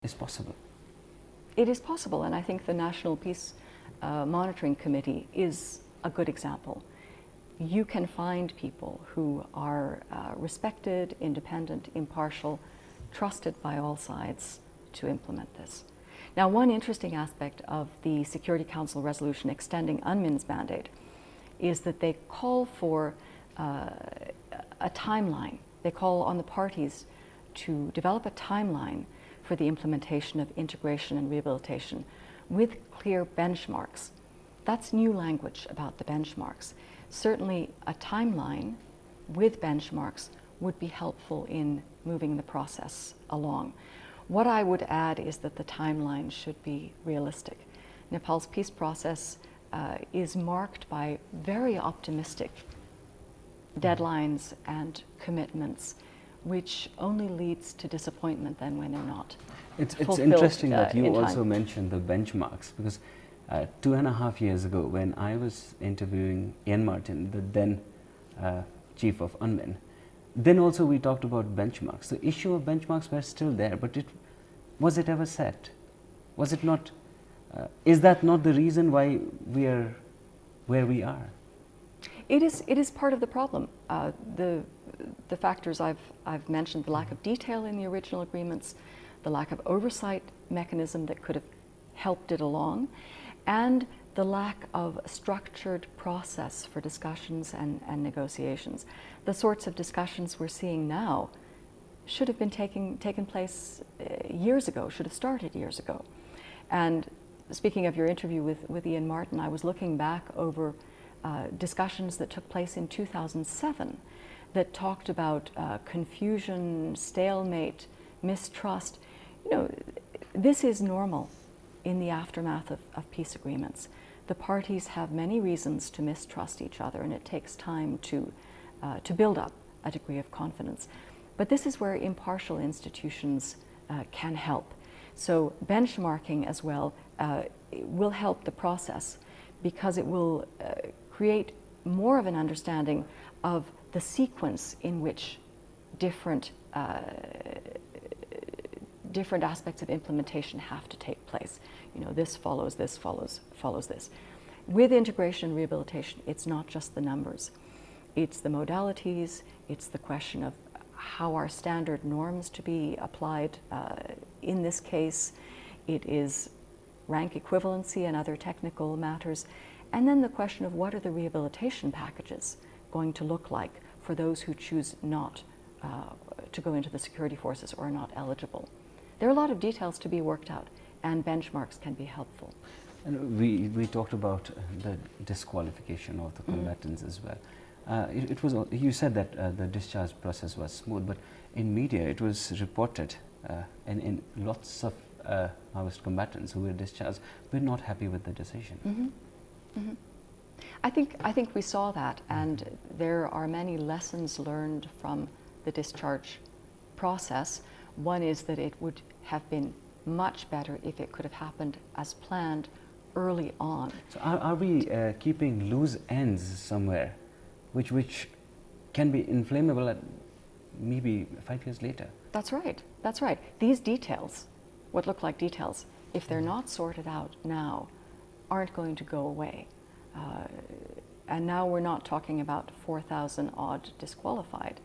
is possible? It is possible, and I think the National Peace Monitoring Committee is a good example. You can find people who are respected, independent, impartial, trusted by all sides to implement this. Now, one interesting aspect of the Security Council resolution extending UNMIN's mandate is that they call for a timeline. They call on the parties to develop a timeline for the implementation of integration and rehabilitation with clear benchmarks. That's new language about the benchmarks. Certainly a timeline with benchmarks would be helpful in moving the process along. What I would add is that the timeline should be realistic. Nepal's peace process is marked by very optimistic deadlines and commitments, which only leads to disappointment then when they're not. It's interesting that you also mentioned the benchmarks, because 2.5 years ago, when I was interviewing Ian Martin, the then chief of UNMIN, then also we talked about benchmarks. The issue of benchmarks were still there, but was it ever set? Was it not? Is that not the reason why we are where we are? It is part of the problem. The factors I've mentioned: the lack of detail in the original agreements, the lack of oversight mechanism that could have helped it along, and the lack of a structured process for discussions and negotiations. The sorts of discussions we're seeing now should have been taken place years ago, should have started years ago. And speaking of your interview with Ian Martin, I was looking back over discussions that took place in 2007 that talked about confusion, stalemate, mistrust. You know, this is normal in the aftermath of peace agreements. The parties have many reasons to mistrust each other, and it takes time to build up a degree of confidence. But this is where impartial institutions can help. So benchmarking as well will help the process, because it will create more of an understanding of the sequence in which different aspects of implementation have to take place. You know, this follows this, follows this. With integration and rehabilitation, it's not just the numbers. It's the modalities, it's the question of how are standard norms to be applied in this case. It is rank equivalency and other technical matters. And then the question of what are the rehabilitation packages going to look like for those who choose not to go into the security forces or are not eligible. There are a lot of details to be worked out, and benchmarks can be helpful. And we talked about the disqualification of the combatants as well. It was, you said that the discharge process was smooth, but in media it was reported in lots of Maoist combatants who were discharged were not happy with the decision. Mm-hmm. Mm-hmm. I think we saw that, and there are many lessons learned from the discharge process. One is that it would have been much better if it could have happened as planned early on. So are we keeping loose ends somewhere, which can be inflammable at maybe 5 years later? That's right. That's right. These details, what look like details, if they're not sorted out now, aren't going to go away. And now we're not talking about 4,000 odd disqualified,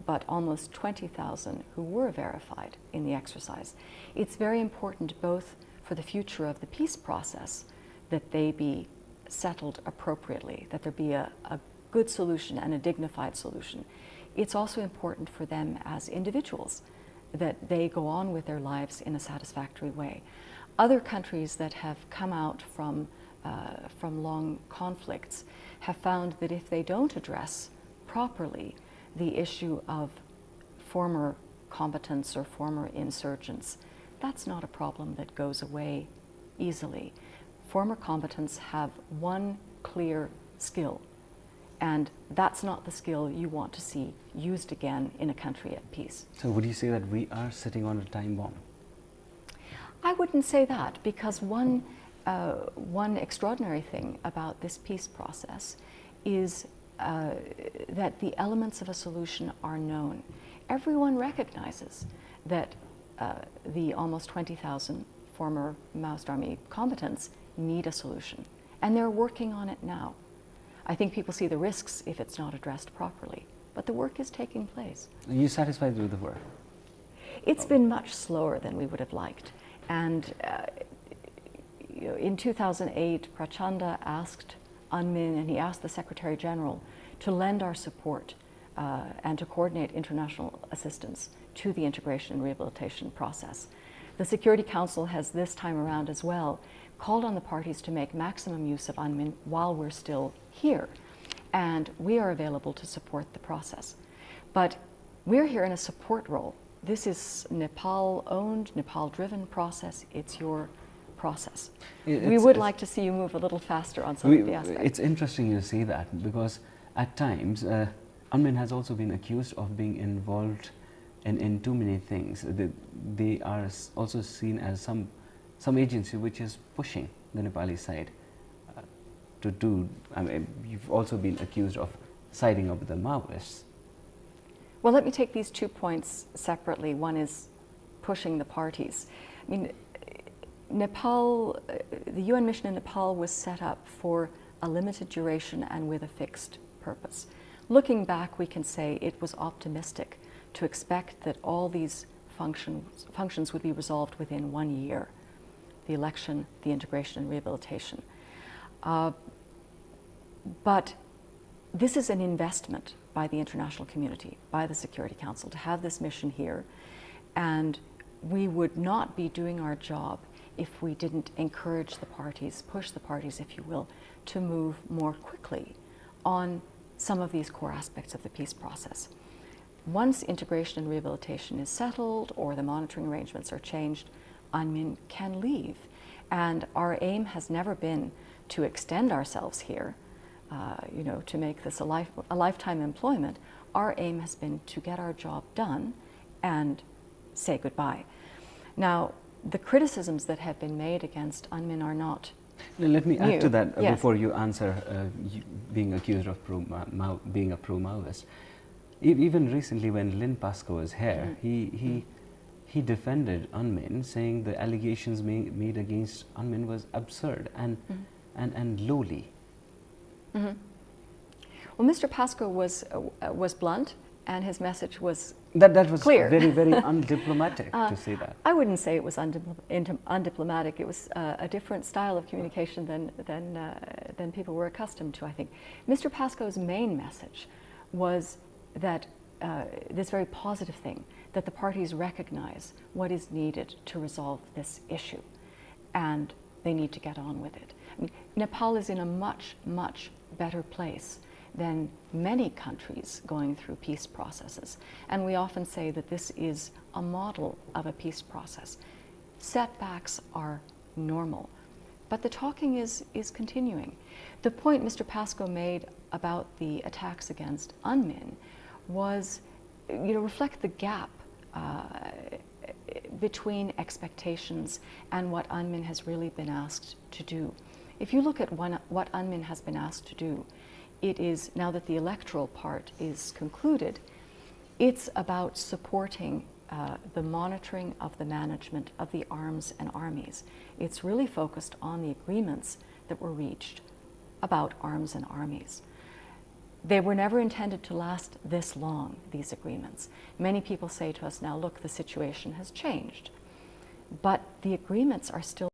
but almost 20,000 who were verified in the exercise. It's very important both for the future of the peace process that they be settled appropriately, that there be a good solution and a dignified solution. It's also important for them as individuals that they go on with their lives in a satisfactory way. Other countries that have come out from long conflicts have found that if they don't address properly the issue of former combatants or former insurgents, that's not a problem that goes away easily. Former combatants have one clear skill, and that's not the skill you want to see used again in a country at peace. So would you say that we are sitting on a time bomb? I wouldn't say that, because one extraordinary thing about this peace process is that the elements of a solution are known. Everyone recognizes that the almost 20,000 former Maoist Army combatants need a solution, and they're working on it now. I think people see the risks if it's not addressed properly, but the work is taking place. Are you satisfied with the work? It's been much slower than we would have liked, and in 2008, Prachanda asked UNMIN, and he asked the Secretary General to lend our support and to coordinate international assistance to the integration and rehabilitation process. The Security Council has this time around as well called on the parties to make maximum use of UNMIN while we're still here, and we are available to support the process. But we're here in a support role. This is Nepal-owned, Nepal-driven process. It's your process. We would like to see you move a little faster on some of the aspects. It's interesting you say that, because at times UNMIN has also been accused of being involved in too many things. They are also seen as some agency which is pushing the Nepali side to do. I mean, you've also been accused of siding up with the Maoists. Well, let me take these 2 points separately. One is pushing the parties. I mean, Nepal, the UN mission in Nepal was set up for a limited duration and with a fixed purpose. Looking back, we can say it was optimistic to expect that all these functions would be resolved within 1 year: the election, the integration and rehabilitation. But this is an investment by the international community, by the Security Council, to have this mission here, and we would not be doing our job if we didn't encourage the parties, push the parties, if you will, to move more quickly on some of these core aspects of the peace process. Once integration and rehabilitation is settled or the monitoring arrangements are changed, UNMIN can leave. And our aim has never been to extend ourselves here, to make this a lifetime employment. Our aim has been to get our job done and say goodbye. Now, the criticisms that have been made against UNMIN are not Let me add to that Yes. before you answer being accused of being a pro-Maoist. Even recently when Lynn Pascoe was here, he defended UNMIN, saying the allegations made against UNMIN was absurd and lowly. Well, Mr. Pascoe was blunt, and his message was that was clear. very, very undiplomatic to say that. I wouldn't say it was undiplomatic. It was a different style of communication than people were accustomed to, I think. Mr. Pascoe's main message was that this very positive thing, that the parties recognize what is needed to resolve this issue, and they need to get on with it. I mean, Nepal is in a much, much better place than many countries going through peace processes. And we often say that this is a model of a peace process. Setbacks are normal, but the talking is continuing. The point Mr. Pascoe made about the attacks against UNMIN was, reflect the gap between expectations and what UNMIN has really been asked to do. If you look at what UNMIN has been asked to do, it is, now that the electoral part is concluded, it's about supporting the monitoring of the management of the arms and armies. It's really focused on the agreements that were reached about arms and armies. They were never intended to last this long, these agreements. Many people say to us now, look, the situation has changed, but the agreements are still